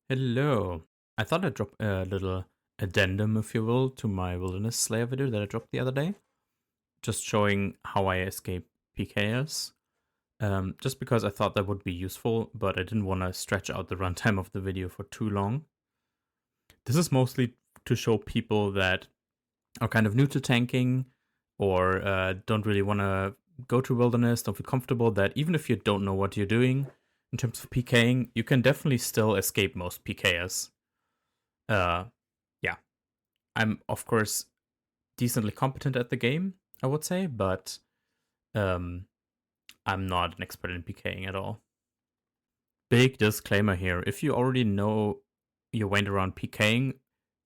Hello. I thought I'd drop a little addendum, if you will, to my Wilderness Slayer video that I dropped the other day. Just showing how I escape PKers. Just because I thought that would be useful, but I didn't want to stretch out the runtime of the video for too long. This is mostly to show people that are kind of new to tanking or don't really want to go to Wilderness, don't feel comfortable, that even if you don't know what you're doing in terms of PKing, you can definitely still escape most PKers. Yeah, I'm of course decently competent at the game, I would say, but um, I'm not an expert in PKing at all. Big disclaimer here: if you already know your way around PKing,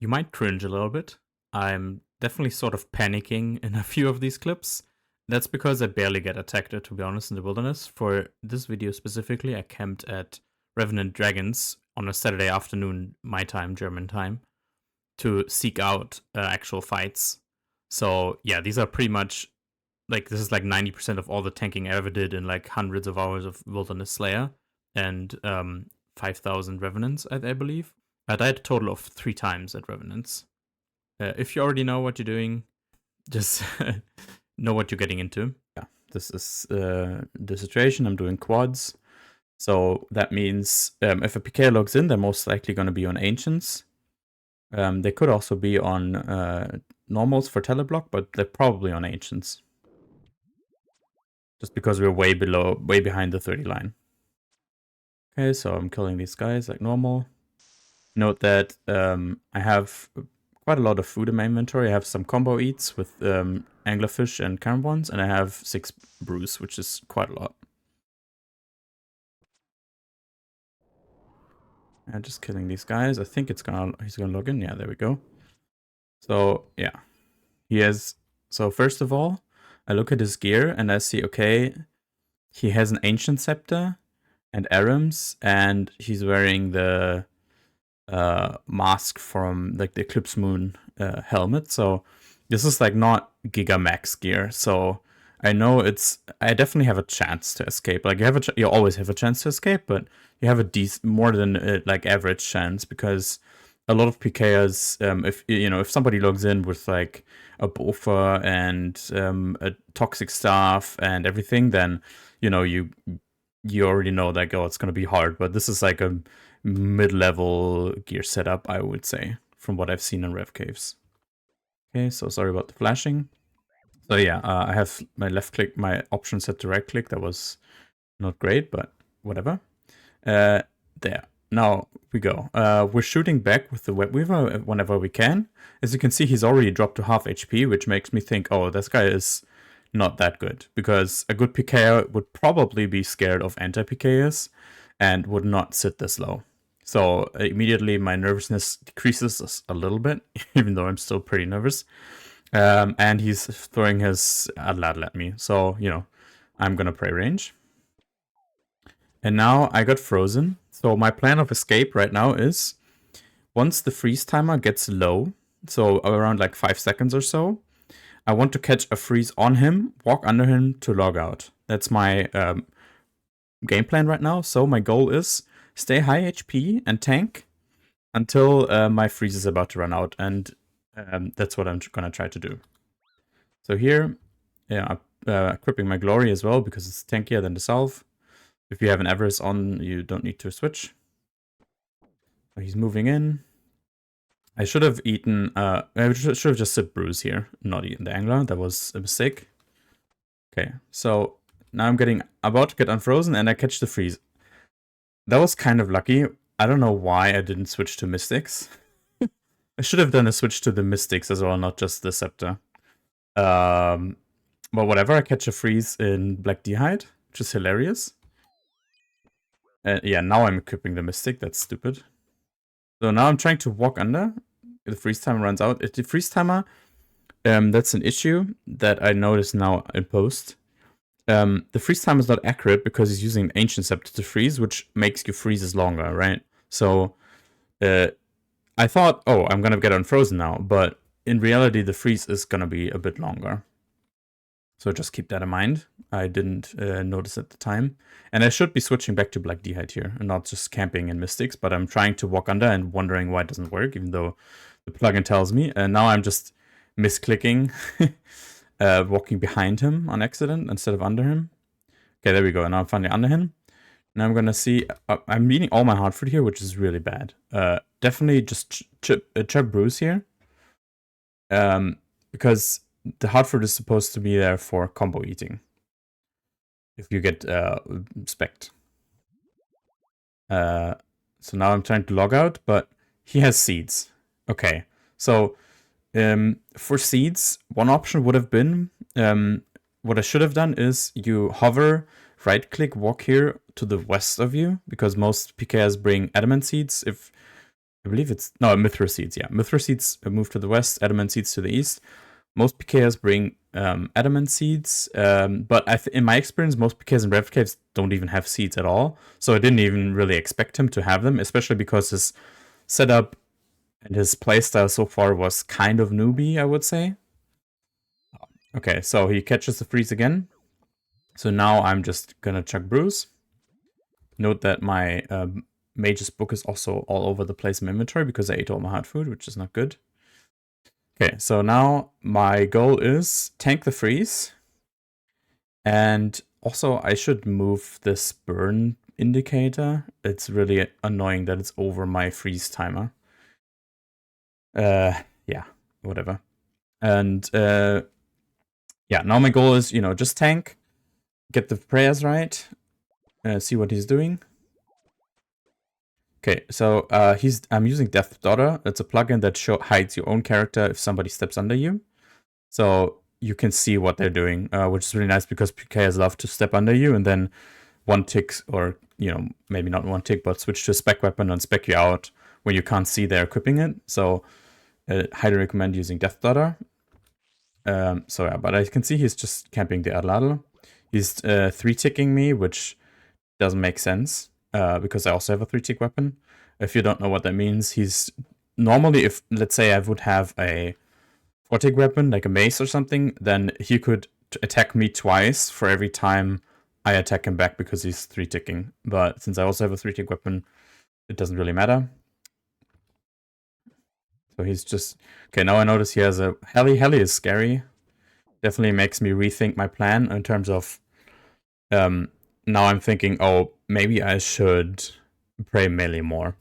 you might cringe a little bit. I'm definitely sort of panicking in a few of these clips. That's because I barely get attacked, to be honest, in the wilderness. For this video specifically, I camped at Revenant Dragons on a Saturday afternoon, my time, German time, to seek out actual fights. So yeah, these are pretty much like this is like 90% of all the tanking I ever did in like hundreds of hours of Wilderness Slayer and 5,000 Revenants, I believe. I died a total of 3 times at Revenants. If you already know what you're doing, just know what you're getting into. Yeah, this is the situation. I'm doing quads. So that means if a PK logs in, they're most likely going to be on Ancients. They could also be on normals for teleblock, but they're probably on Ancients. Just because we're way behind the 30 line. Okay, so I'm killing these guys like normal. Note that I have quite a lot of food in my inventory. I have some combo eats with anglerfish and carbons, and I have 6 brews, which is quite a lot. And just killing these guys. I think he's gonna log in. Yeah, there we go. So yeah, he has. So first of all, I look at his gear and I see, okay, he has an ancient scepter and arams, and he's wearing the mask from like the Eclipse Moon helmet. So this is like not Giga Max gear. So I know I definitely have a chance to escape. Like you always have a chance to escape, but you have a more than like average chance, because a lot of PKers, if somebody logs in with like a buffer and a toxic staff and everything, then you already know that it's gonna be hard. But this is like a mid-level gear setup, I would say, from what I've seen in Rev Caves. Okay, so sorry about the flashing. So yeah, I have my left click, my option set to right click. That was not great, but whatever. There. Now we go. We're shooting back with the Web Weaver whenever we can. As you can see, he's already dropped to half HP, which makes me think, oh, this guy is not that good. Because a good PKer would probably be scared of anti-PKers and would not sit this low. So immediately my nervousness decreases a little bit, even though I'm still pretty nervous. And he's throwing his Adladl at me. So, I'm gonna pray range. And now I got frozen. So my plan of escape right now is, once the freeze timer gets low, so around like 5 seconds or so, I want to catch a freeze on him, walk under him to log out. That's my game plan right now. So my goal is stay high HP and tank until my freeze is about to run out, and that's what I'm gonna try to do. So here, yeah, I'm equipping my glory as well because it's tankier than the salve. If you have an Everest on, you don't need to switch. He's moving in. I should have eaten, I should have just said brews here, not eaten the angler. That was a mistake. Okay, so now I'm about to get unfrozen and I catch the freeze. That was kind of lucky. I don't know why I didn't switch to Mystics. I should have done a switch to the Mystics as well, not just the Scepter. But whatever, I catch a freeze in Black D'hide, which is hilarious. Yeah, now I'm equipping the Mystic. That's stupid. So now I'm trying to walk under. The freeze timer runs out. If the freeze timer, that's an issue that I noticed now in post. The freeze time is not accurate because he's using an Ancient Scepter to freeze, which makes your freezes longer, right? So I thought, oh, I'm gonna get unfrozen now, but in reality, the freeze is gonna be a bit longer. So just keep that in mind. I didn't notice at the time. And I should be switching back to Black D'hide here and not just camping in Mystics, but I'm trying to walk under and wondering why it doesn't work, even though the plugin tells me. And now I'm just misclicking, walking behind him on accident instead of under him. Okay, there we go. And now I'm finally under him. Now I'm gonna see. I'm eating all my hard food here, which is really bad. Definitely just chug Bruce here. Because the hard food is supposed to be there for combo eating. If you get spec'd. So now I'm trying to log out, but he has seeds. Okay, so for seeds, one option would have been, what I should have done is you hover, right click, walk here to the west of you, because most PKers bring adamant seeds. If I believe it's, no, Mithra seeds, yeah. Mithra seeds move to the west, adamant seeds to the east. Most PKers bring adamant seeds, but in my experience, most PKers in Revenant Caves don't even have seeds at all. So I didn't even really expect him to have them, especially because his setup and his playstyle so far was kind of newbie, I would say. Okay, so he catches the freeze again. So now I'm just gonna chuck Bruce. Note that my Mage's book is also all over the place in my inventory because I ate all my hard food, which is not good. Okay, so now my goal is tank the freeze. And also I should move this burn indicator. It's really annoying that it's over my freeze timer. Yeah, whatever. And yeah, now my goal is, just tank, get the prayers right, see what he's doing. Okay, so I'm using Death Daughter. It's a plugin that hides your own character if somebody steps under you. So you can see what they're doing, which is really nice because PKers love to step under you and then one tick, or maybe not one tick, but switch to a spec weapon and spec you out when you can't see they're equipping it. So I highly recommend using Death Daughter. So yeah, but I can see he's just camping the Adladel. He's 3-ticking me, which doesn't make sense. Because I also have a 3-tick weapon. If you don't know what that means, he's normally, if let's say I would have a 4-tick weapon, like a mace or something, then he could attack me twice for every time I attack him back because he's 3-ticking. But since I also have a 3-tick weapon, it doesn't really matter. So he's just... Okay, now I notice he has a Heli. Heli is scary. Definitely makes me rethink my plan in terms of... now I'm thinking, oh, maybe I should pray melee more.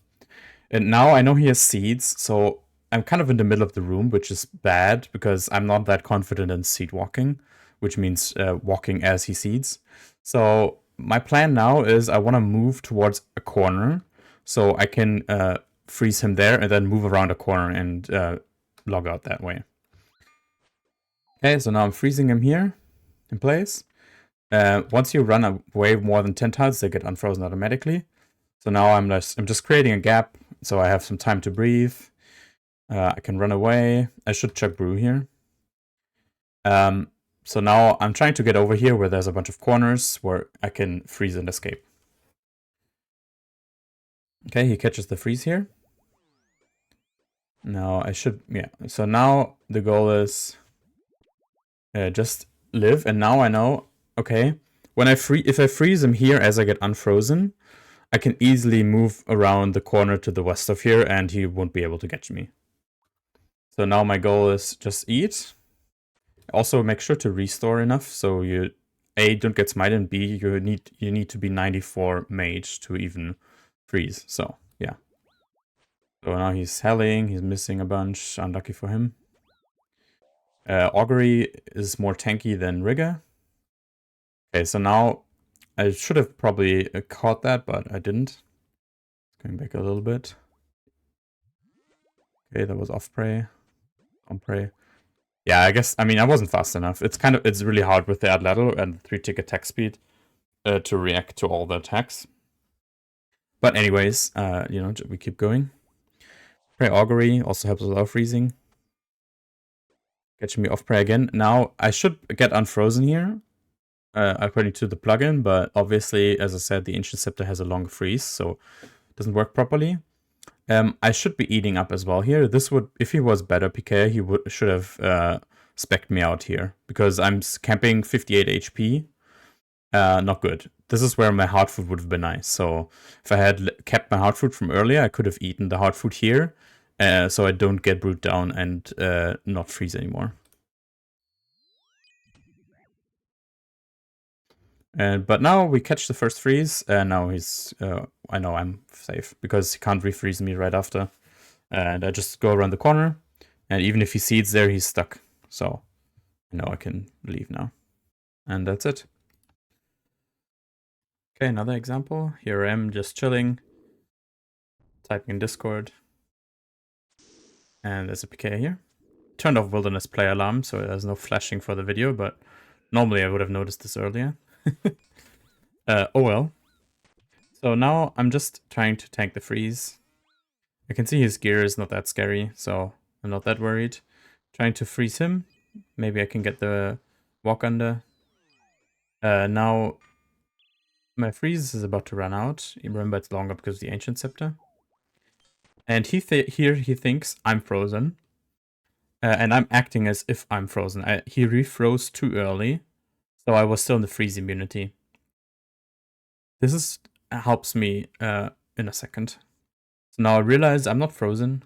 And now I know he has seeds, so I'm kind of in the middle of the room, which is bad because I'm not that confident in seed walking, which means walking as he seeds. So my plan now is I want to move towards a corner so I can freeze him there and then move around a corner and log out that way. Okay, so now I'm freezing him here in place. Once you run away more than 10 tiles, they get unfrozen automatically. So now I'm just creating a gap so I have some time to breathe. I can run away. I should chuck brew here. So now I'm trying to get over here where there's a bunch of corners where I can freeze and escape. Okay, he catches the freeze here. Now I should, yeah. So now the goal is just live, and now I know. Okay, if I freeze him here as I get unfrozen, I can easily move around the corner to the west of here and he won't be able to catch me. So now my goal is just eat. Also make sure to restore enough so you A, don't get smited, and B, you need to be 94 mage to even freeze. So yeah. So now he's helling, he's missing a bunch, unlucky for him. Augury is more tanky than Rigger. Okay, so now I should have probably caught that, but I didn't. Going back a little bit. Okay, that was off prey. On prey. Yeah, I mean, I wasn't fast enough. It's really hard with the Adladel and 3-tick attack speed to react to all the attacks. But anyways, we keep going. Prey Augury also helps with our freezing. Catching me off prey again. Now, I should get unfrozen here. According to the plugin, but obviously, as I said, the Ancient Scepter has a long freeze, so it doesn't work properly. I should be eating up as well here. This would, if he was better PK, he should have specced me out here because I'm camping 58 HP. Not good. This is where my hard food would have been nice. So if I had kept my hard food from earlier, I could have eaten the hard food here, so I don't get brewed down and not freeze anymore. But now we catch the first freeze, and now he's. I know I'm safe because he can't refreeze me right after. And I just go around the corner, and even if he seeds there, he's stuck. So I know I can leave now. And that's it. Okay, another example. Here I am just chilling, typing in Discord. And there's a PK here. Turned off Wilderness Play Alarm, so there's no flashing for the video, but normally I would have noticed this earlier. Oh well. So now I'm just trying to tank the freeze. I can see his gear is not that scary, so I'm not that worried. Trying to freeze him. Maybe I can get the walk under. Now my freeze is about to run out. Remember, it's longer because of the Ancient Scepter. And here he thinks I'm frozen. And I'm acting as if I'm frozen. He refroze too early, so I was still in the freeze immunity. This helps me in a second. So now I realize I'm not frozen.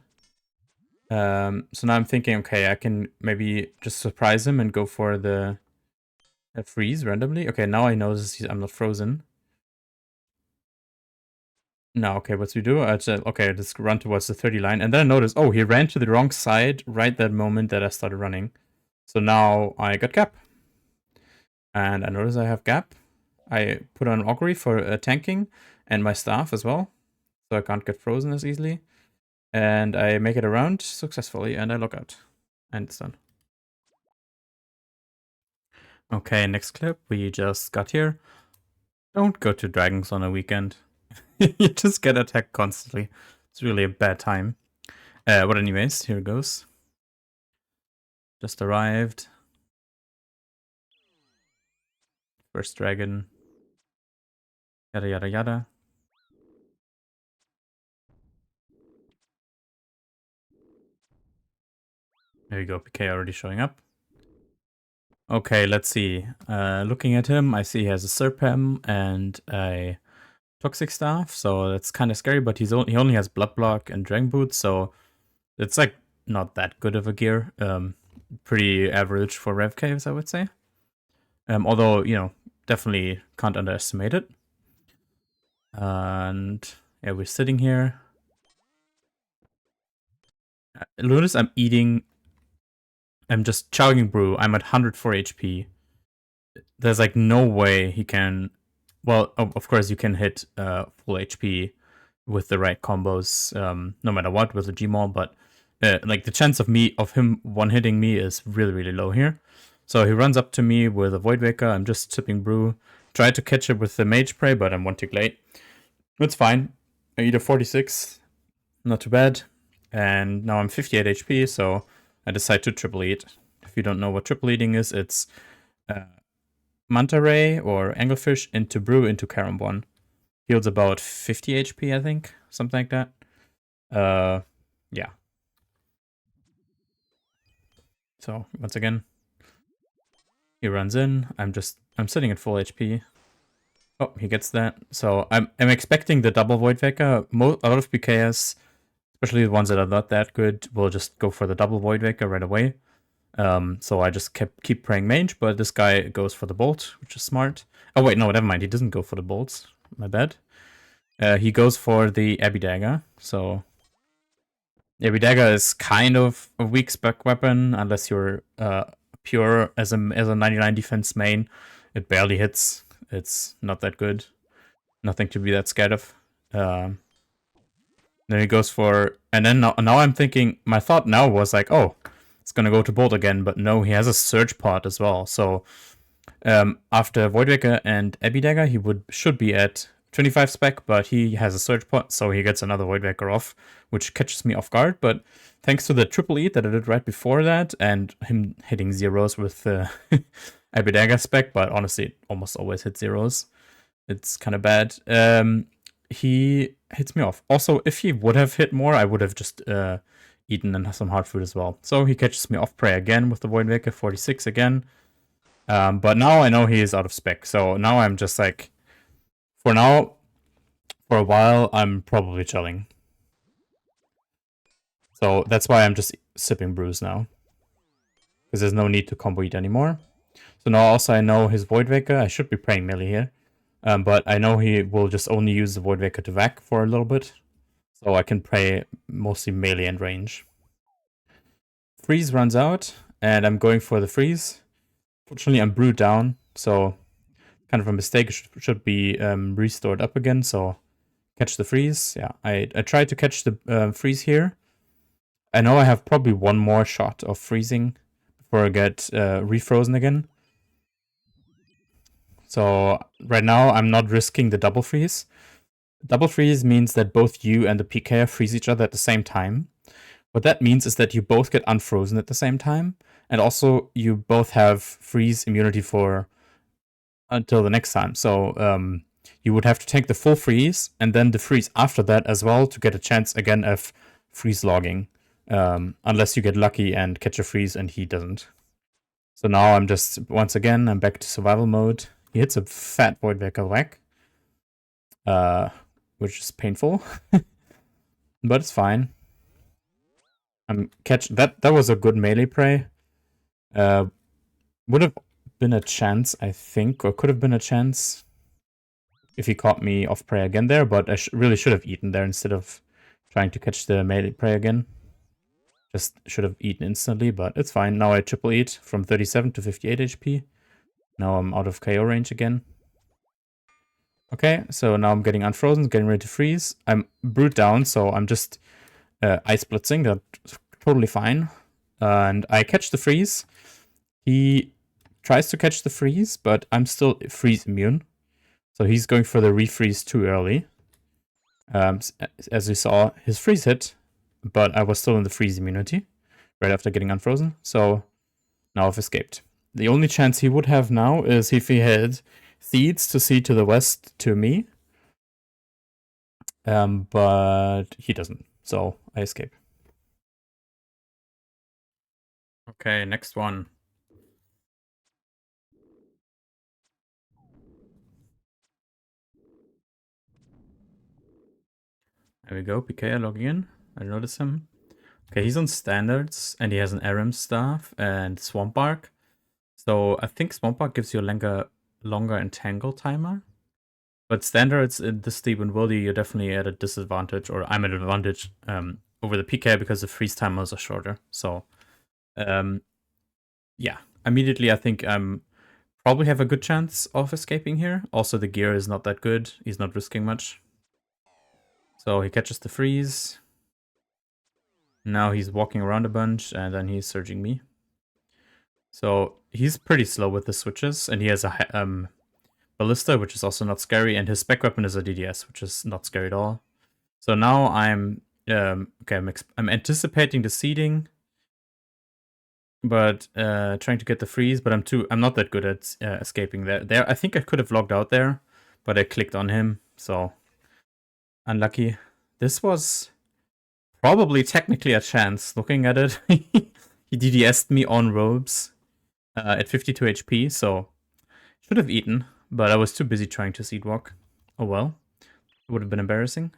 So now I'm thinking, okay, I can maybe just surprise him and go for the freeze randomly. Okay, now I notice I'm not frozen. No, okay, what do we do? I said, okay, just run towards the 30 line. And then I noticed, oh, he ran to the wrong side right that moment that I started running. So now I got gap. And I notice I have gap. I put on augury for tanking and my staff as well. So I can't get frozen as easily. And I make it around successfully and I log out. And it's done. Okay, next clip. We just got here. Don't go to dragons on a weekend. You just get attacked constantly. It's really a bad time. But anyways, here it goes. Just arrived. First dragon. Yada yada yada. There you go, PK already showing up. Okay, let's see. Looking at him, I see he has a Serpem and a Toxic Staff, so that's kind of scary, but he only has Blood Block and Dragon Boot, so it's like not that good of a gear. Pretty average for Rev Caves, I would say. Although, you know, definitely can't underestimate it. And yeah, we're sitting here. Notice I'm just chugging brew. I'm at 104 HP. There's like no way he can. Well, of course you can hit full HP with the right combos, no matter what with the Gmaul, but like the chance of him one-hitting me is really, really low here. So he runs up to me with a Void Waker. I'm just sipping brew. Try to catch it with the Mage Spray, but I'm one tick late. It's fine. I eat a 46. Not too bad. And now I'm 58 HP, so I decide to triple eat. If you don't know what triple eating is, it's Manta Ray or Anglefish into brew into Karambon. Heals about 50 HP, I think. Something like that. Yeah. So, once again, he runs in. I'm sitting at full HP. Oh, he gets that. So, I'm expecting the double Void Waker. A lot of PKers, especially the ones that are not that good, will just go for the double Void Waker right away. So I just keep praying mage, but this guy goes for the bolt, which is smart. Oh wait, no, never mind. He doesn't go for the bolts. My bad. He goes for the Abbey Dagger. So Abbey Dagger is kind of a weak spec weapon unless you're pure as a 99 defense main. It barely hits. It's not that good. Nothing to be that scared of. Then he goes for, and then now I'm thinking. My thought now was like, oh, it's gonna go to bolt again, but no, he has a surge pod as well. So after Voidwaker and Abbey Dagger, he should be at 25 spec, but he has a surge pod, so he gets another Voidwaker off, which catches me off guard. But thanks to the triple eat that I did right before that, and him hitting zeros with the Abbey Dagger spec, but honestly, it almost always hits zeros. It's kind of bad. He hits me off. Also, if he would have hit more, I would have just eaten some hard food as well. So he catches me off prey again with the Void Waker, 46 again. But now I know he is out of spec. So now I'm just like, for now, for a while, I'm probably chilling. So that's why I'm just sipping brews now. Because there's no need to combo eat anymore. So now also I know his Void Waker. I should be praying melee here. But I know he will just only use the Void Waker to vac for a little bit. So I can pray mostly melee and range. Freeze runs out, and I'm going for the freeze. Fortunately, I'm brewed down, so kind of a mistake. Should be restored up again, so catch the freeze. Yeah, I tried to catch the freeze here. I know I have probably one more shot of freezing before I get refrozen again. So right now, I'm not risking the double freeze. Double freeze means that both you and the PKer freeze each other at the same time. What that means is that you both get unfrozen at the same time, and also you both have freeze immunity for until the next time. So you would have to take the full freeze and then the freeze after that as well to get a chance again of freeze logging, unless you get lucky and catch a freeze and he doesn't. So now I'm just, once again, I'm back to survival mode. He hits a fat Void Waker whack, which is painful, but it's fine. I'm catching that. That was a good melee prey. Would have been a chance, I think, or could have been a chance if he caught me off prey again there, but I really should have eaten there instead of trying to catch the melee prey again. Just should have eaten instantly, but it's fine. Now I triple eat from 37 to 58 HP. Now I'm out of KO range again. Okay, so now I'm getting unfrozen, getting ready to freeze. I'm brewed down, so I'm just ice blitzing. That's totally fine. And I catch the freeze. He tries to catch the freeze, but I'm still freeze immune. So he's going for the refreeze too early. As you saw, his freeze hit, but I was still in the freeze immunity right after getting unfrozen. So now I've escaped. The only chance he would have now is if he had seeds to see to the west to me. But he doesn't. So I escape. Okay, next one. There we go, PK logging in. I notice him. Okay, he's on standards, and he has an Aram staff and Swamp Bark. So I think Swamp Bark gives you a longer entangle timer. But standards in this deep and worldy, you're definitely at a disadvantage, or I'm at an advantage over the PK because the freeze timers are shorter. So yeah, immediately I think probably have a good chance of escaping here. Also, the gear is not that good. He's not risking much. So he catches the freeze. Now he's walking around a bunch, and then he's surging me. So he's pretty slow with the switches, and he has a ballista, which is also not scary, and his spec weapon is a DDS, which is not scary at all. So now I'm okay. I'm anticipating the seeding, but trying to get the freeze. But I'm not that good at escaping there. There, I think I could have logged out there, but I clicked on him, so unlucky. This was probably technically a chance. Looking at it, he DDS'd me on robes at 52 HP, so should have eaten, but I was too busy trying to seed walk. Oh well, it would have been embarrassing.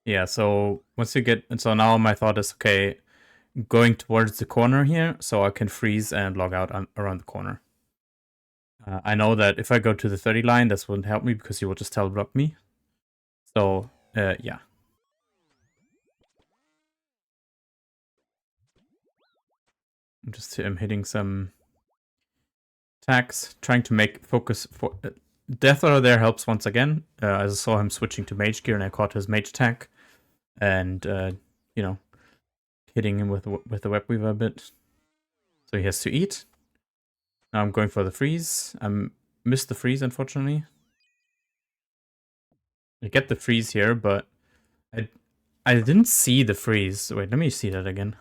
Yeah, so once you get, and so now my thought is, okay, going towards the corner here, so I can freeze and log out around the corner. I know that if I go to the 30 line, this wouldn't help me because he will just teleblock me. So, yeah. I'm hitting some attacks, trying to make focus for... Death Order there helps once again. As I saw him switching to mage gear and I caught his mage attack. And, you know, hitting him with the web weaver a bit. So he has to eat. Now I'm going for the freeze. I missed the freeze, unfortunately. I get the freeze here, but I didn't see the freeze. Wait, let me see that again.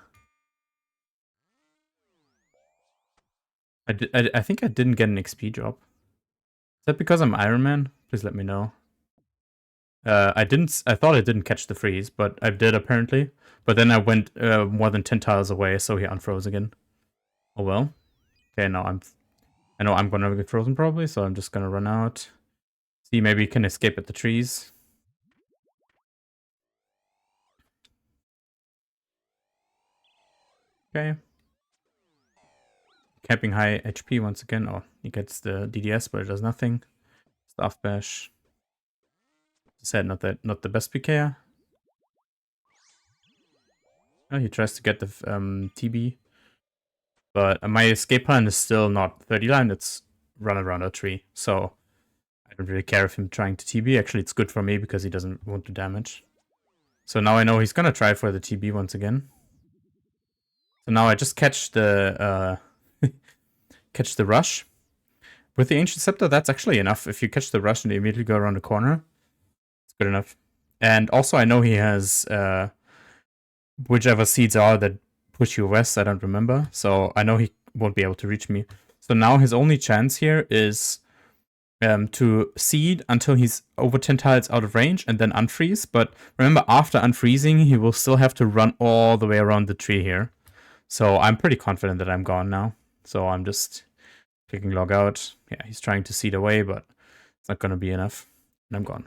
I think I didn't get an XP drop. Is that because I'm Iron Man? Please let me know. I thought I didn't catch the freeze, but I did apparently. But then I went more than 10 tiles away, so he unfroze again. Oh well. Okay, now I know I'm gonna get frozen probably, so I'm just gonna run out. See, maybe he can escape at the trees. Okay. Camping high HP once again. Oh, he gets the DDS, but it does nothing. Staff bash. Said not the best PKer. Oh, he tries to get the TB. But my escape plan is still not 30 line, it's run around a tree. So I don't really care if him trying to TB. Actually, it's good for me because he doesn't want to damage. So now I know he's gonna try for the TB once again. So now I just catch the catch the rush. With the Ancient Scepter, that's actually enough. If you catch the rush and you immediately go around the corner, it's good enough. And also I know he has whichever seeds are that push you west, I don't remember. So I know he won't be able to reach me. So now his only chance here is to seed until he's over 10 tiles out of range and then unfreeze. But remember, after unfreezing, he will still have to run all the way around the tree here. So I'm pretty confident that I'm gone now. So I'm just clicking log out. Yeah, he's trying to seed away, but it's not going to be enough. And I'm gone.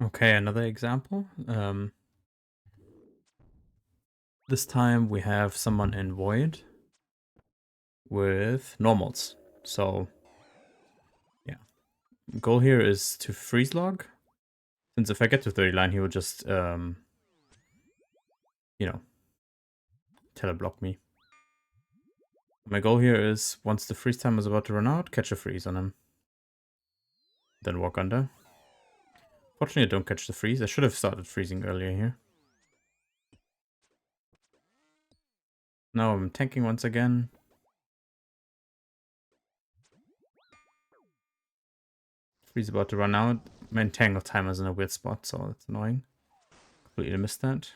Okay, another example. This time we have someone in Void with normals. So, yeah. Goal here is to freeze log. Since if I get to 30 line, he will just, you know, teleblock me. My goal here is, once the freeze time is about to run out, catch a freeze on him. then walk under. Fortunately, I don't catch the freeze. I should have started freezing earlier here. Now I'm tanking once again. Freeze about to run out. My entangle timer's in a weird spot, so that's annoying. Completely missed that.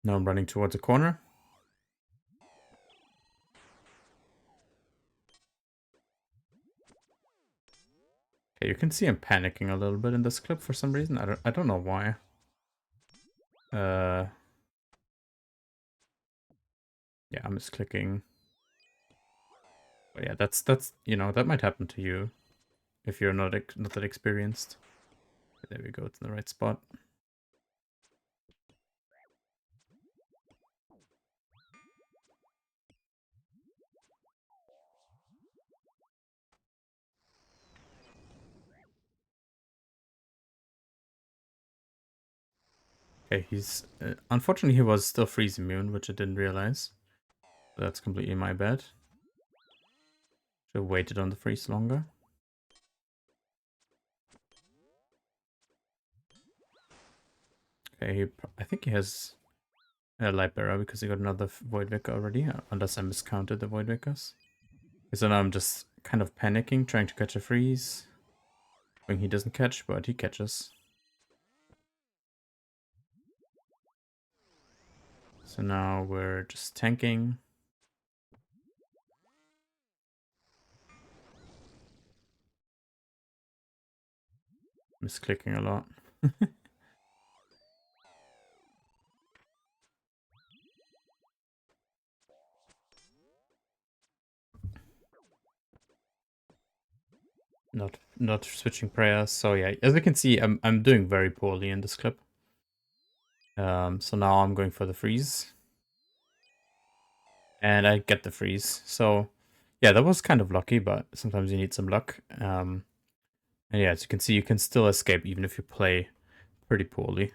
Now I'm running towards a corner. Okay, you can see I'm panicking a little bit in this clip for some reason. I don't know why. Yeah, I'm just clicking. But yeah, that's you know, that might happen to you if you're not that experienced. There we go, it's in the right spot. Okay, he's unfortunately he was still freeze immune, which I didn't realize. That's completely my bad. Should have waited on the freeze longer. Okay, I think he has a light bearer because he got another Void Vicar already, unless I miscounted the Void Vicars. So now I'm just kind of panicking, trying to catch a freeze. When he doesn't catch, but he catches. So now we're just tanking. Misclicking a lot. Not switching prayers. So yeah, as you can see, I'm doing very poorly in this clip. So now I'm going for the freeze. And I get the freeze. So yeah, that was kind of lucky, but sometimes you need some luck. And yeah, as you can see, you can still escape even if you play pretty poorly.